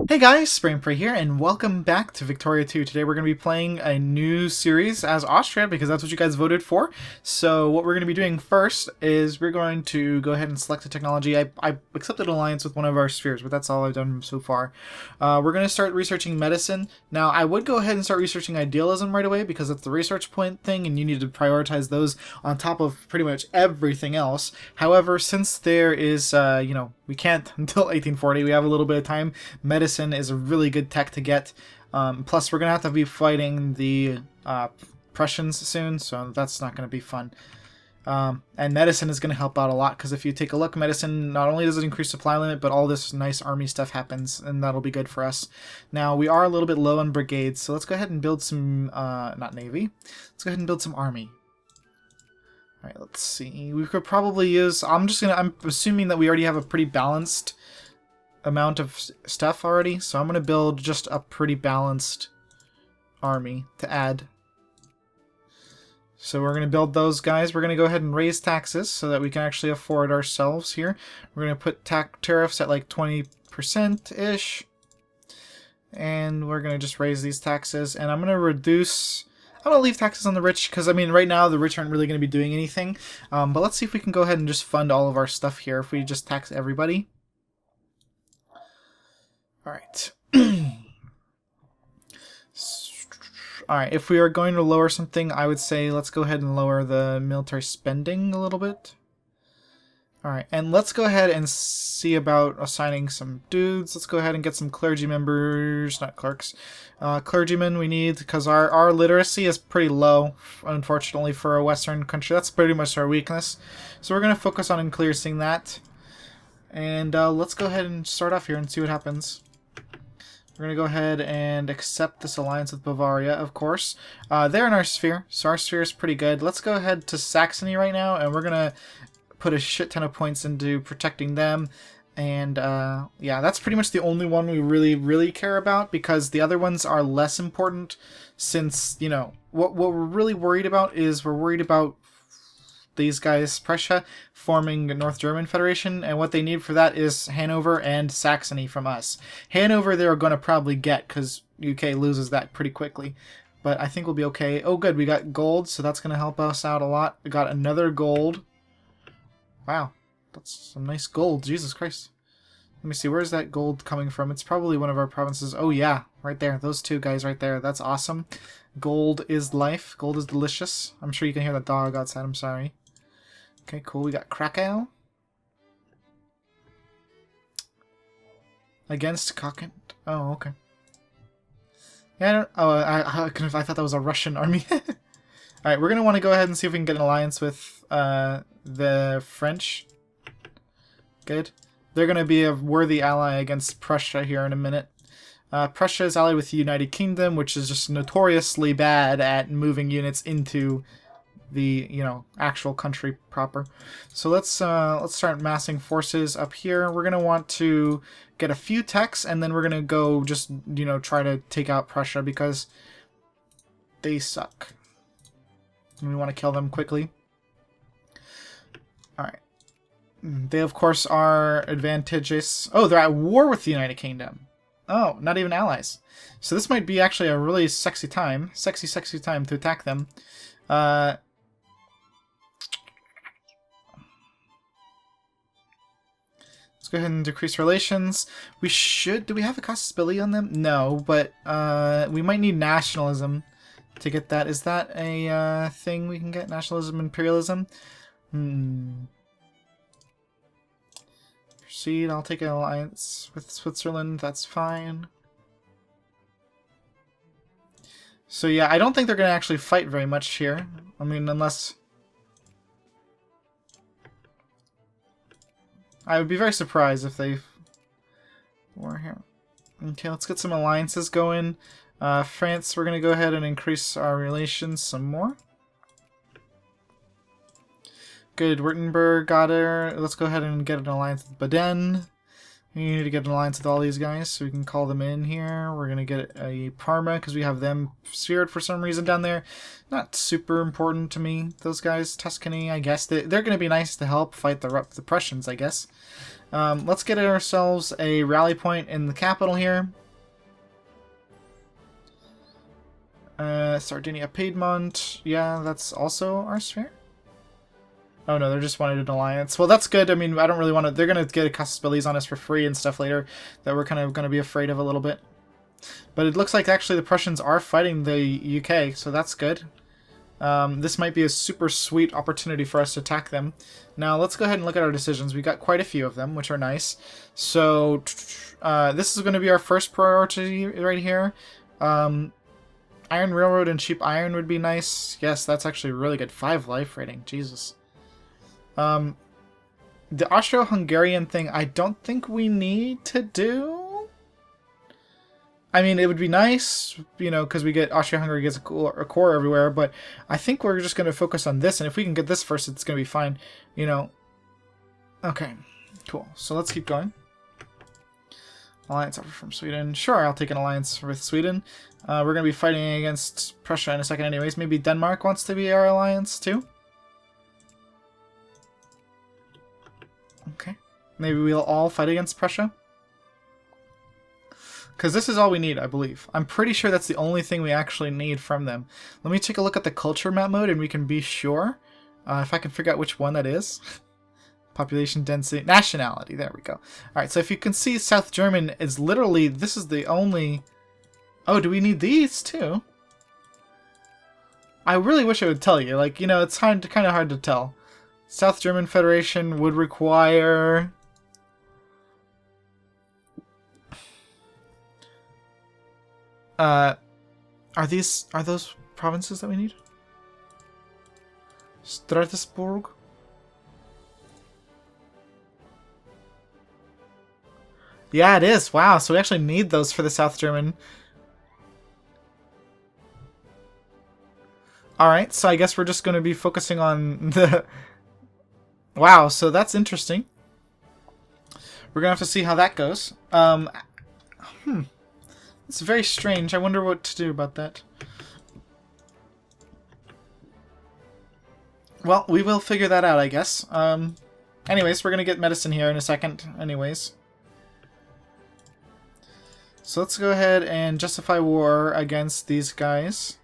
Hey guys, Spray and Pray here, and welcome back to Victoria 2. Today we're going to be playing a new series as Austria, because that's what you guys voted for. So what we're going to be doing first is we're going to go ahead and select a technology. I accepted an alliance with one of our spheres, but that's all I've done so far. We're going to start researching medicine. Now, I would go ahead and start researching idealism right away, because it's the research point thing, and you need to prioritize those on top of pretty much everything else. However, since there is, we can't until 1840, we have a little bit of time. Medicine is a really good tech to get. Plus, we're going to have to be fighting the Prussians soon, so that's not going to be fun. And medicine is going to help out a lot, because if you take a look, medicine, not only does it increase supply limit, but all this nice army stuff happens, and that'll be good for us. Now, we are a little bit low on brigades, so let's go ahead and build some, not navy, let's go ahead and build some army. Alright, let's see, we could probably use, I'm assuming that we already have a pretty balanced amount of stuff already, so I'm going to build just a pretty balanced army to add. So we're going to build those guys. We're going to go ahead and raise taxes so that we can actually afford ourselves here. We're going to put tariffs at like 20%-ish. And we're going to just raise these taxes. And I'm going to reduce... I'm going to leave taxes on the rich, because, I mean, right now the rich aren't really going to be doing anything. But let's see if we can go ahead and just fund all of our stuff here if we just tax everybody. Alright. Alright, if we are going to lower something, I would say let's go ahead and lower the military spending a little bit. Alright, and let's go ahead and see about assigning some dudes. Let's go ahead and get some clergy members, not clerks. Clergymen we need, because our literacy is pretty low, unfortunately, for a Western country. That's pretty much our weakness. So we're going to focus on increasing that. And let's go ahead and start off here and see what happens. We're going to go ahead and accept this alliance with Bavaria, of course. They're in our sphere, so our sphere is pretty good. Let's go ahead to Saxony right now, and we're going to put a shit ton of points into protecting them. And, yeah, that's pretty much the only one we really care about, because the other ones are less important, since, you know, what we're really worried about is we're worried about these guys, Prussia, forming a North German Federation, and what they need for that is Hanover and Saxony from us. Hanover they're going to probably get, because UK loses that pretty quickly. But I think we'll be okay. Oh good, we got gold, so that's going to help us out a lot. We got another gold. Wow, that's some nice gold, Jesus Christ. Let me see, where's that gold coming from? It's probably one of our provinces. Oh yeah, right there, those two guys right there. That's awesome. Gold is life, gold is delicious. I'm sure you can hear the dog outside, I'm sorry. Okay, cool. We got Krakow against Kokent. Oh, okay. Yeah, I don't. Oh, I thought that was a Russian army. All right, we're gonna want to go ahead and see if we can get an alliance with the French. Good. They're gonna be a worthy ally against Prussia here in a minute. Prussia is allied with the United Kingdom, which is just notoriously bad at moving units into the, you know, actual country proper. So let's start massing forces up here. We're gonna want to get a few techs, and then we're gonna go just, you know, try to take out Prussia, because they suck and we want to kill them quickly. All right, they of course are advantageous. Oh, they're at war with the United Kingdom. Oh, not even allies. So this might be actually a really sexy time to attack them. Let's go ahead and decrease relations. We should... Do we have a casus on them? No, but we might need nationalism to get that. Is that a thing we can get? Nationalism, imperialism? Proceed. I'll take an alliance with Switzerland. That's fine. So yeah, I don't think they're going to actually fight very much here. I mean, unless... I would be very surprised if they were here. Okay, let's get some alliances going. France, we're going to go ahead and increase our relations some more. Good, Württemberg got her. Let's go ahead and get an alliance with Baden. We need to get an alliance with all these guys, so we can call them in here. We're going to get a Parma, because we have them sphered for some reason down there. Not super important to me, those guys. Tuscany, I guess. They're going to be nice to help fight the Prussians, I guess. Let's get ourselves a rally point in the capital here. Sardinia, Piedmont. Yeah, that's also our sphere. Oh no, they're just wanted an alliance. Well, that's good. I mean, I don't really want to... They're going to get a Casus Belli's on us for free and stuff later that we're kind of going to be afraid of a little bit. But it looks like actually the Prussians are fighting the UK, so that's good. This might be a super sweet opportunity for us to attack them. Now, let's go ahead and look at our decisions. We got quite a few of them, which are nice. So, this is going to be our first priority right here. Iron Railroad and cheap iron would be nice. Yes, that's actually really good. 5 life rating. Jesus. The Austro-Hungarian thing, I don't think we need to do. I mean, it would be nice, you know, because we get Austria-Hungary gets a core everywhere, but I think we're just going to focus on this, and if we can get this first, it's going to be fine, you know. Okay, cool. So let's keep going. Alliance offer from Sweden. Sure, I'll take an alliance with Sweden. We're going to be fighting against Prussia in a second anyways. Maybe Denmark wants to be our alliance too? Okay. Maybe we'll all fight against Prussia? Because this is all we need, I believe. I'm pretty sure that's the only thing we actually need from them. Let me take a look at the culture map mode and we can be sure. If I can figure out which one that is. Population density, nationality, there we go. Alright, so if you can see, South German is literally, this is the only... Oh, do we need these too? I really wish it would tell you. Like, you know, it's kind of hard to tell. South German Federation would require... are those provinces that we need? Strasbourg? Yeah, it is. Wow, so we actually need those for the South German. Alright, so I guess we're just going to be focusing on the... Wow, so that's interesting. We're going to have to see how that goes. It's very strange. I wonder what to do about that. Well, we will figure that out, I guess. Anyways, we're going to get medicine here in a second, anyways. So let's go ahead and justify war against these guys.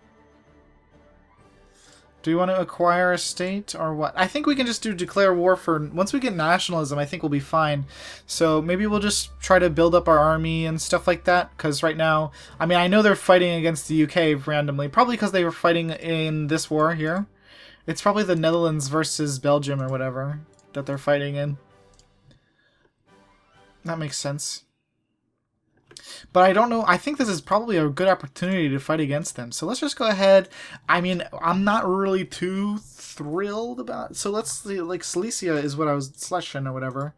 Do we want to acquire a state or what? I think we can just declare war for... Once we get nationalism, I think we'll be fine. So maybe we'll just try to build up our army and stuff like that. Because right now... I mean, I know they're fighting against the UK randomly. Probably because they were fighting in this war here. It's probably the Netherlands versus Belgium or whatever that they're fighting in. That makes sense. But I don't know. I think this is probably a good opportunity to fight against them. So let's just go ahead. I mean, I'm not really too thrilled about... So let's see, like, Silesia is what I was... Schlesien or whatever.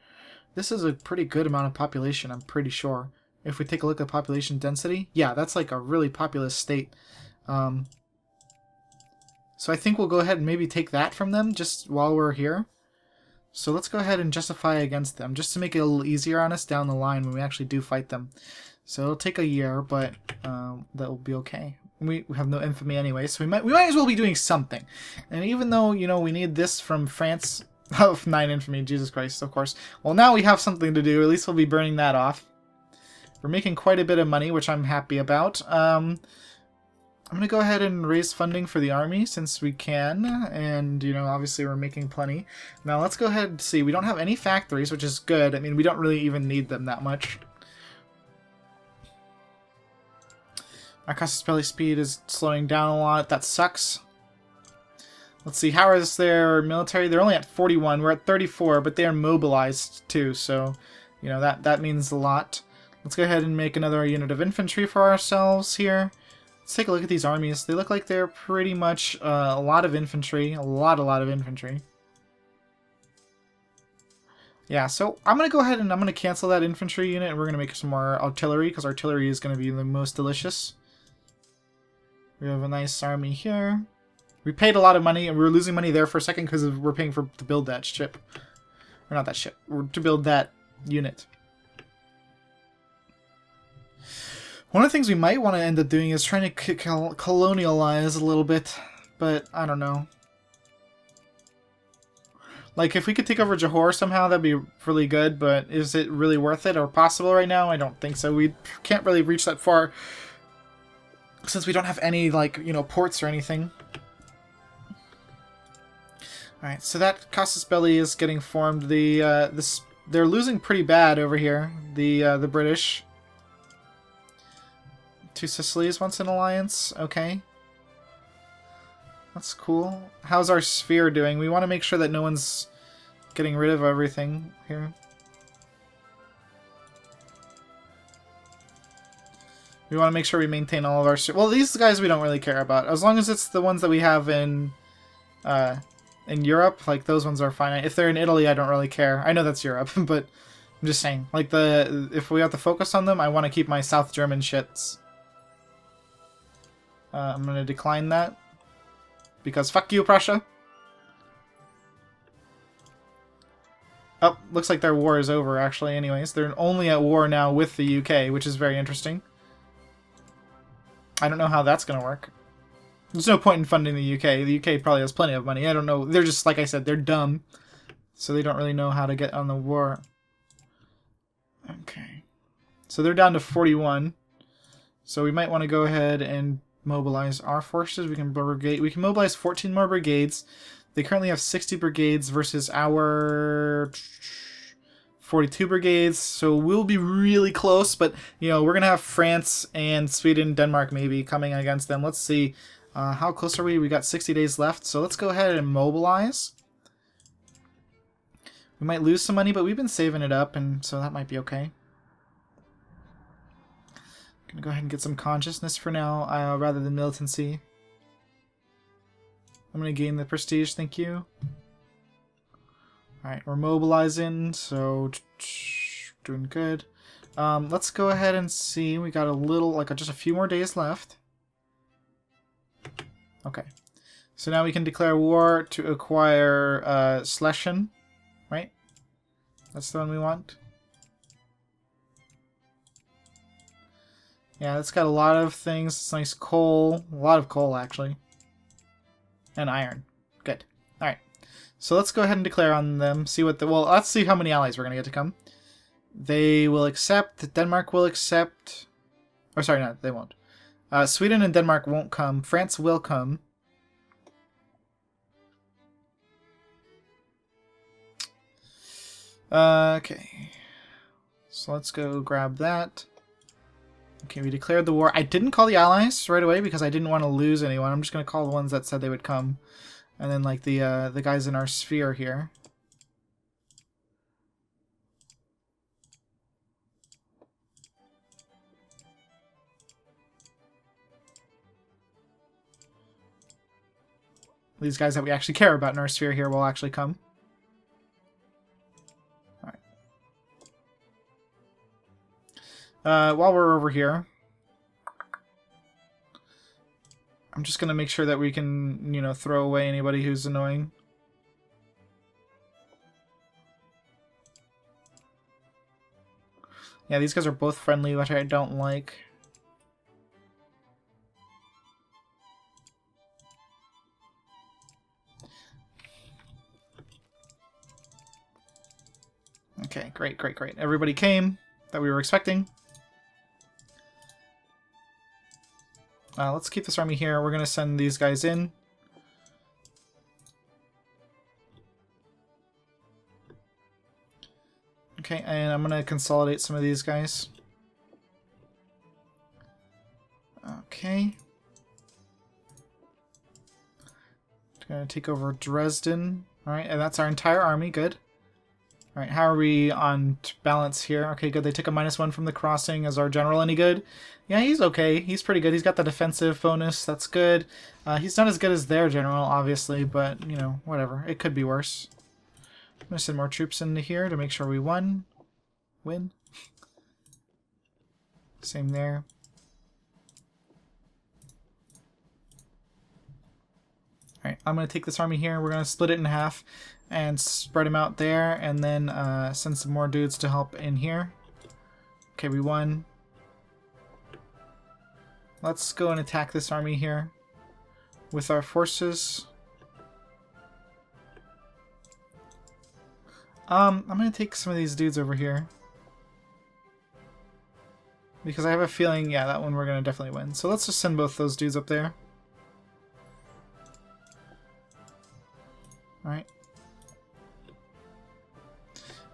This is a pretty good amount of population, I'm pretty sure. If we take a look at population density. Yeah, that's like a really populous state. So I think we'll go ahead and maybe take that from them just while we're here. So let's go ahead and justify against them, just to make it a little easier on us down the line when we actually do fight them. So it'll take a year, but that'll be okay. We have no infamy anyway, so we might as well be doing something. And even though, you know, we need this from France, oh, 9 infamy, Jesus Christ, of course. Well, now we have something to do. At least we'll be burning that off. We're making quite a bit of money, which I'm happy about. I'm going to go ahead and raise funding for the army since we can, and, you know, obviously we're making plenty. Now let's go ahead and see. We don't have any factories, which is good. I mean, we don't really even need them that much. Our Casus Belli speed is slowing down a lot. That sucks. Let's see, how is their military? They're only at 41. We're at 34, but they are mobilized too, so, you know, that means a lot. Let's go ahead and make another unit of infantry for ourselves here. Let's take a look at these armies. They look like they're pretty much a lot of infantry. A lot of infantry. Yeah, so I'm going to go ahead and I'm going to cancel that infantry unit, and we're going to make some more artillery, because artillery is going to be the most delicious. We have a nice army here. We paid a lot of money, and we were losing money there for a second because we're paying to build that ship. Or not that ship. To build that unit. One of the things we might want to end up doing is trying to colonialize a little bit, but I don't know. Like, if we could take over Johor somehow, that'd be really good, but is it really worth it or possible right now? I don't think so. We can't really reach that far since we don't have any, like, you know, ports or anything. Alright, so that Casus Belli is getting formed. They're losing pretty bad over here, the British. Two Sicilies wants an alliance. Okay. That's cool. How's our sphere doing? We want to make sure that no one's getting rid of everything here. We want to make sure we maintain all of our... Well, these guys we don't really care about. As long as it's the ones that we have in Europe, like, those ones are fine. If they're in Italy, I don't really care. I know that's Europe, but I'm just saying. Like, if we have to focus on them, I want to keep my South German shits. I'm going to decline that. Because fuck you, Prussia. Oh, looks like their war is over, actually, anyways. They're only at war now with the UK, which is very interesting. I don't know how that's going to work. There's no point in funding the UK. The UK probably has plenty of money. I don't know. They're just, like I said, they're dumb. So they don't really know how to get on the war. Okay. So they're down to 41. So we might want to go ahead and mobilize our forces. We can mobilize 14 more brigades. They currently have 60 brigades versus our 42 brigades, so we'll be really close, but you know, we're gonna have France and Sweden, Denmark maybe coming against them. Let's see, how close are we? We got 60 days left, so let's go ahead and mobilize. We might lose some money, but we've been saving it up, and so that might be okay. Gonna go ahead and get some consciousness for now, rather than militancy. I'm gonna gain the prestige, thank you. Alright, we're mobilizing, so doing good. Let's go ahead and see. We got a little, like just a few more days left. Okay. So now we can declare war to acquire Schlesien, right? That's the one we want. Yeah, it's got a lot of things. It's nice coal. A lot of coal, actually. And iron. Good. Alright. So let's go ahead and declare on them. See what the... Well, let's see how many allies we're going to get to come. They will accept. Denmark will accept. Or sorry, no, they won't. Sweden and Denmark won't come. France will come. Okay. So let's go grab that. Okay, we declared the war. I didn't call the allies right away because I didn't want to lose anyone. I'm just going to call the ones that said they would come. And then, like, the guys in our sphere here. These guys that we actually care about in our sphere here will actually come. While we're over here, I'm just going to make sure that we can, you know, throw away anybody who's annoying. Yeah, these guys are both friendly, which I don't like. Okay, great, great, great. Everybody came that we were expecting. Let's keep this army here. We're going to send these guys in. Okay, and I'm going to consolidate some of these guys. Okay. Going to take over Dresden. Alright, and that's our entire army. Good. Alright, how are we on balance here? Okay, good. They took a -1 from the crossing. Is our general any good? Yeah, he's okay. He's pretty good. He's got the defensive bonus. That's good. He's not as good as their general, obviously, but, you know, whatever. It could be worse. I'm going to send more troops into here to make sure we win. Same there. Alright, I'm going to take this army here. We're going to split it in half and spread them out there, and then send some more dudes to help in here. Okay, we won. let's go and attack this army here with our forces. I'm gonna take some of these dudes over here. Because I have a feeling, yeah, that one we're gonna definitely win. So let's just send both those dudes up there. Alright.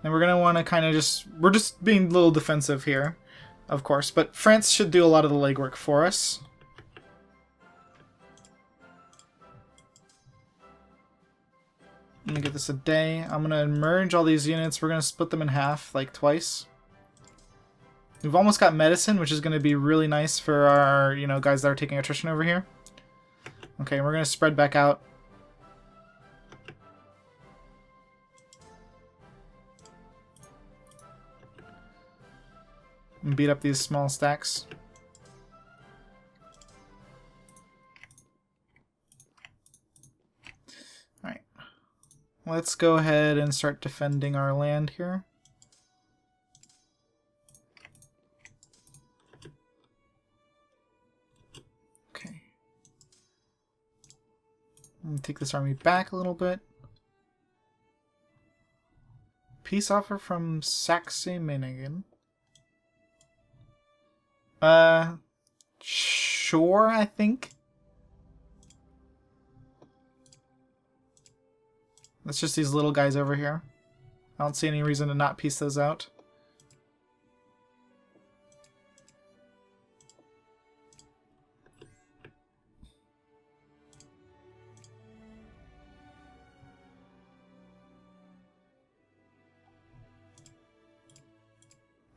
And we're gonna want to kind of we're just being a little defensive here, of course. But France should do a lot of the legwork for us. I'm gonna give this a day. I'm gonna merge all these units. We're gonna split them in half, like twice. We've almost got medicine, which is gonna be really nice for our, you know, guys that are taking attrition over here. Okay, we're gonna spread back out. And beat up these small stacks. Alright. Let's go ahead and start defending our land here. Okay. I'm gonna take this army back a little bit. Peace offer from Saxe-Meiningen. Sure, I think. That's just these little guys over here. I don't see any reason to not piece those out.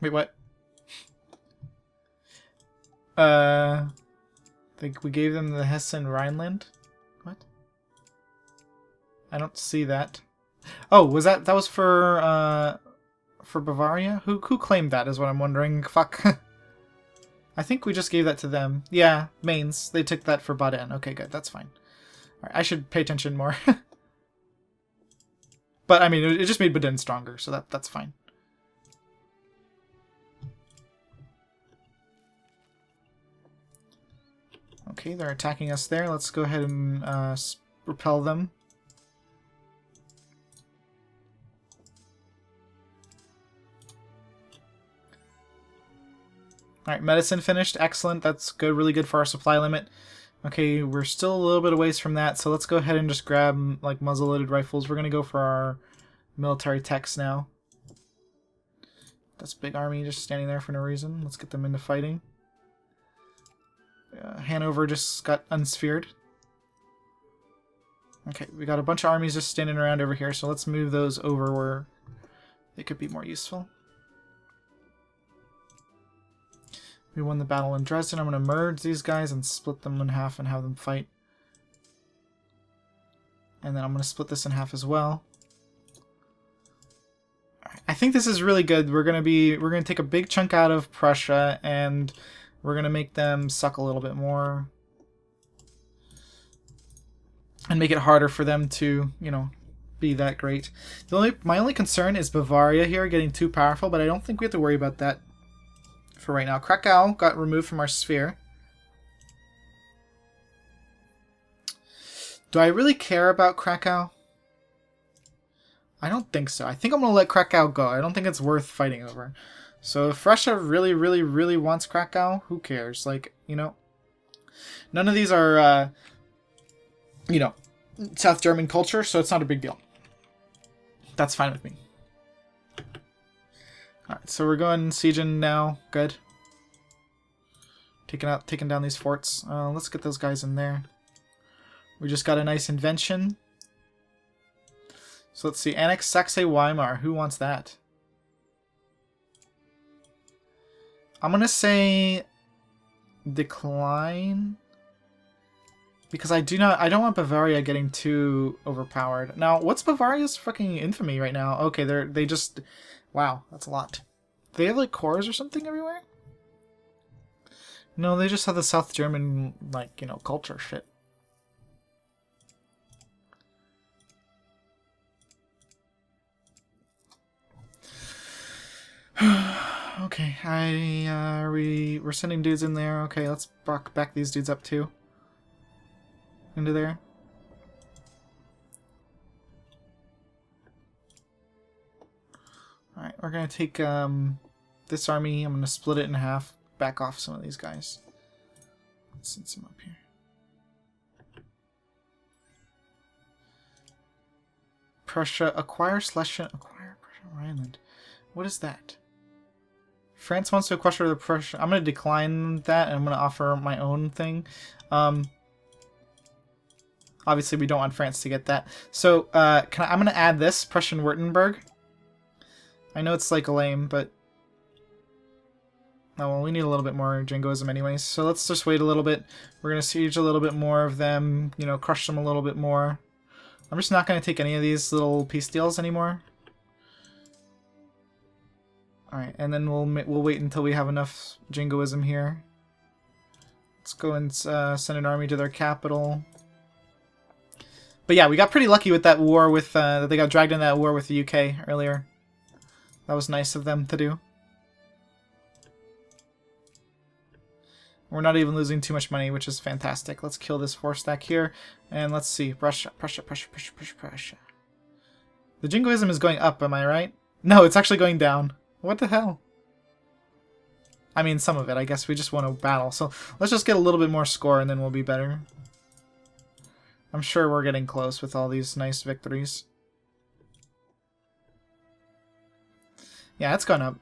Wait, what? I think we gave them the Hessen Rhineland. What? I don't see that. Oh, was that was for Bavaria? Who claimed that is what I'm wondering. Fuck. I think we just gave that to them. Yeah, Mainz. They took that for Baden. Okay, good. That's fine. Alright, I should pay attention more. But I mean, it just made Baden stronger, so that's fine. Okay, they're attacking us there. Let's go ahead and repel them. Alright, medicine finished. Excellent. That's good. Really good for our supply limit. Okay, we're still a little bit away from that, so let's go ahead and just grab like muzzle-loaded rifles. We're going to go for our military techs now. That's a big army just standing there for no reason. Let's get them into fighting. Hanover just got unsphered. Okay, we got a bunch of armies just standing around over here, so let's move those over where they could be more useful. We won the battle in Dresden. I'm going to merge these guys and split them in half and have them fight. And then I'm going to split this in half as well. I think this is really good. We're going to take a big chunk out of Prussia and we're going to make them suck a little bit more. And make it harder for them to, you know, be that great. My only concern is Bavaria here getting too powerful, but I don't think we have to worry about that for right now. Krakow got removed from our sphere. Do I really care about Krakow? I don't think so. I think I'm going to let Krakow go. I don't think it's worth fighting over. So if Russia really, really, really wants Krakow, who cares? Like, you know, none of these are, you know, South German culture, so it's not a big deal. That's fine with me. Alright, so we're going sieging now. Good. Taking down these forts. Let's get those guys in there. We just got a nice invention. So let's see. Annex Saxe-Weimar. Who wants that? I'm going to say decline. Because I don't want Bavaria getting too overpowered. Now, what's Bavaria's fucking infamy right now? Okay, they just... Wow, that's a lot. Do they have, like, cores or something everywhere? No, they just have the South German, like, you know, culture shit. Okay, we're sending dudes in there. Okay, let's back these dudes up too. Into there. Alright, we're gonna take this army, I'm gonna split it in half, back off some of these guys. Let's send some up here. Prussia, acquire Schlesien, acquire Prussia Rhineland. What is that? France wants to acquire the Prussia. I'm going to decline that and I'm going to offer my own thing. Obviously, we don't want France to get that. So, I'm going to add this, Prussian-Württemberg. I know it's like lame, but... Oh, well, we need a little bit more jingoism anyways. So let's just wait a little bit. We're going to siege a little bit more of them, you know, crush them a little bit more. I'm just not going to take any of these little peace deals anymore. Alright, and then we'll wait until we have enough jingoism here. Let's go and send an army to their capital. But yeah, we got pretty lucky with that war with that they got dragged in that war with the UK earlier. That was nice of them to do. We're not even losing too much money, which is fantastic. Let's kill this 4-stack here. And let's see. Prussia. The jingoism is going up, am I right? No, it's actually going down. What the hell? I mean, some of it. I guess we just won a battle. So let's just get a little bit more score and then we'll be better. I'm sure we're getting close with all these nice victories. Yeah, it's gone up.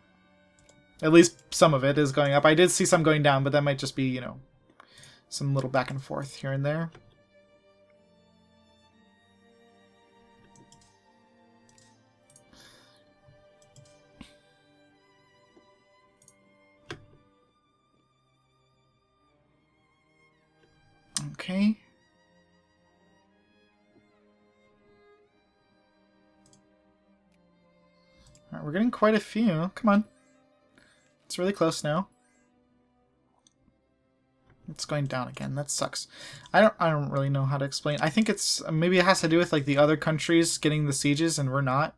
At least some of it is going up. I did see some going down, but that might just be, you know, some little back and forth here and there. Okay. Alright, we're getting quite a few. Come on. It's really close now. It's going down again. That sucks. I don't really know how to explain. I think it's maybe it has to do with like the other countries getting the sieges and we're not.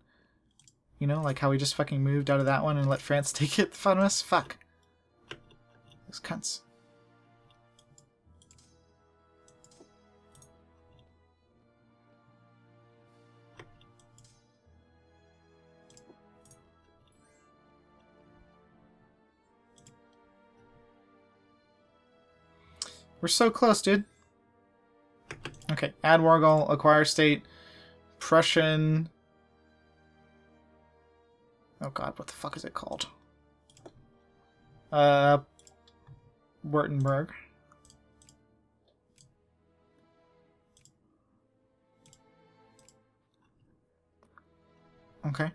You know, like how we just fucking moved out of that one and let France take it from us. Fuck. Those cunts. We're so close, dude. Okay, add Wargol, acquire state, Prussian... Oh god, what the fuck is it called? Württemberg. Okay.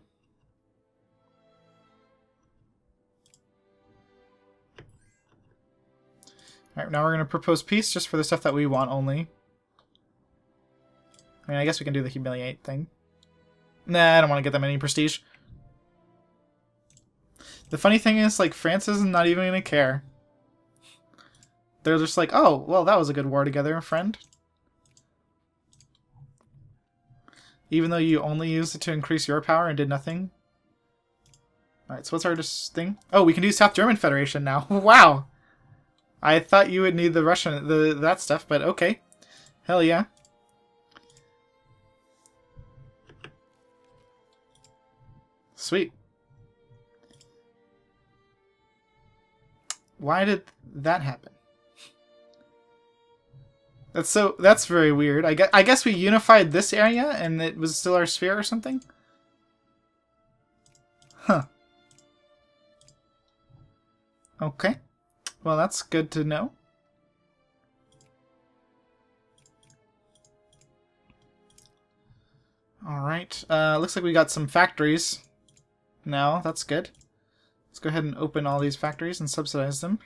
Alright, now we're going to propose peace just for the stuff that we want only. I mean, I guess we can do the humiliate thing. Nah, I don't want to get them any prestige. The funny thing is, like, France is not even going to care. They're just like, oh, well, that was a good war together, friend. Even though you only used it to increase your power and did nothing. Alright, so what's our thing? Oh, we can do South German Federation now. Wow! I thought you would need the Russian, that stuff, but okay. Hell yeah. Sweet. Why did that happen? That's very weird. I guess we unified this area and it was still our sphere or something? Huh. Okay. Well, that's good to know. Alright. Looks like we got some factories now. That's good. Let's go ahead and open all these factories and subsidize them.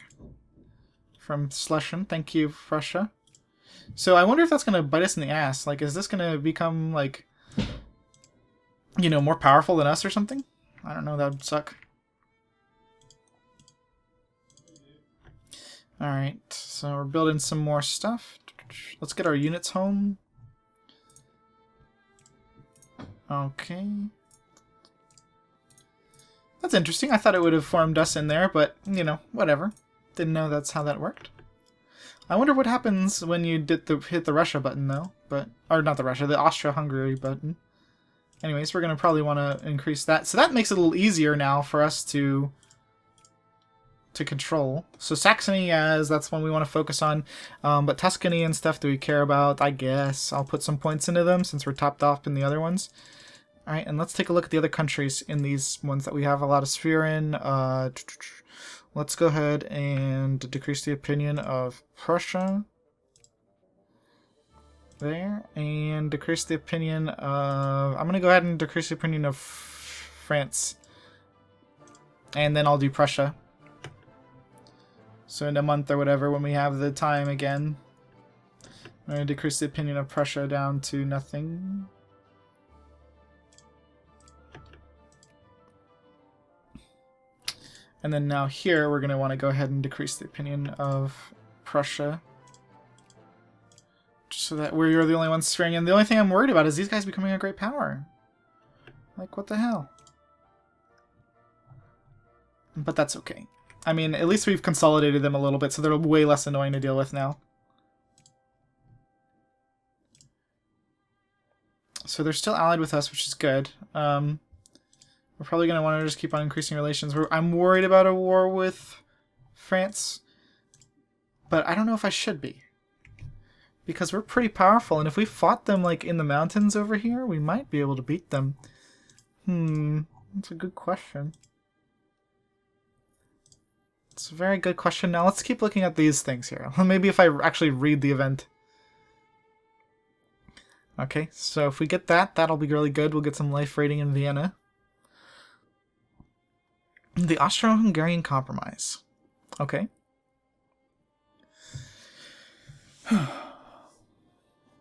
From Schlesien. Thank you, Prussia. So I wonder if that's going to bite us in the ass. Like, is this going to become, like, you know, more powerful than us or something? I don't know. That would suck. Alright, so we're building some more stuff. Let's get our units home. Okay. That's interesting. I thought it would have formed us in there, but, you know, whatever. Didn't know that's how that worked. I wonder what happens when you hit the Russia button, though. Or not the Russia, the Austria-Hungary button. Anyways, we're going to probably want to increase that. So that makes it a little easier now for us to control. So Saxony, that's one we want to focus on. But Tuscany and stuff do we care about? I guess I'll put some points into them since we're topped off in the other ones. Alright, and let's take a look at the other countries in these ones that we have a lot of sphere in. Let's go ahead and decrease the opinion of Prussia. There. And decrease the opinion of... I'm going to go ahead and decrease the opinion of France. And then I'll do Prussia. So in a month or whatever, when we have the time again, I'm going to decrease the opinion of Prussia down to nothing. And then now here, we're going to want to go ahead and decrease the opinion of Prussia. Just so that we're the only ones swearing in. The only thing I'm worried about is these guys becoming a great power. Like, what the hell? But that's okay. I mean, at least we've consolidated them a little bit, so they're way less annoying to deal with now. So they're still allied with us, which is good. We're probably going to want to just keep on increasing relations. I'm worried about a war with France, but I don't know if I should be. Because we're pretty powerful, and if we fought them like in the mountains over here, we might be able to beat them. That's a good question. It's a very good question. Now let's keep looking at these things here. Maybe if I actually read the event. Okay, so if we get that, that'll be really good. We'll get some life rating in Vienna. The Austro-Hungarian Compromise. Okay.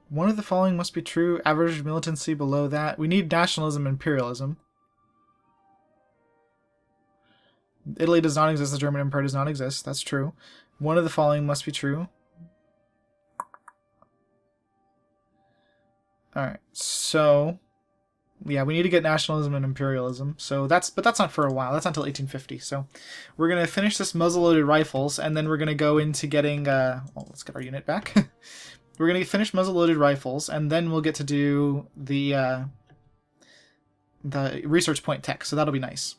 One of the following must be true. Average militancy below that. We need nationalism and imperialism. Italy does not exist. The German Empire does not exist. That's true. One of the following must be true. Alright, so... yeah, we need to get nationalism and imperialism. So but that's not for a while. That's not until 1850. So we're going to finish this muzzle-loaded rifles, and then we're going to go into getting... well, let's get our unit back. We're going to finish muzzle-loaded rifles, and then we'll get to do the research point tech. So that'll be nice.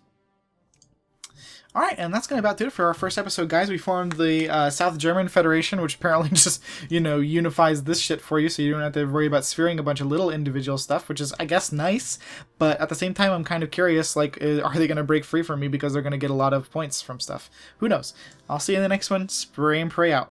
Alright, and that's going to about do it for our first episode, guys. We formed the South German Federation, which apparently just, you know, unifies this shit for you, so you don't have to worry about sphering a bunch of little individual stuff, which is, I guess, nice. But at the same time, I'm kind of curious, like, are they going to break free from me because they're going to get a lot of points from stuff? Who knows? I'll see you in the next one. Spray and pray out.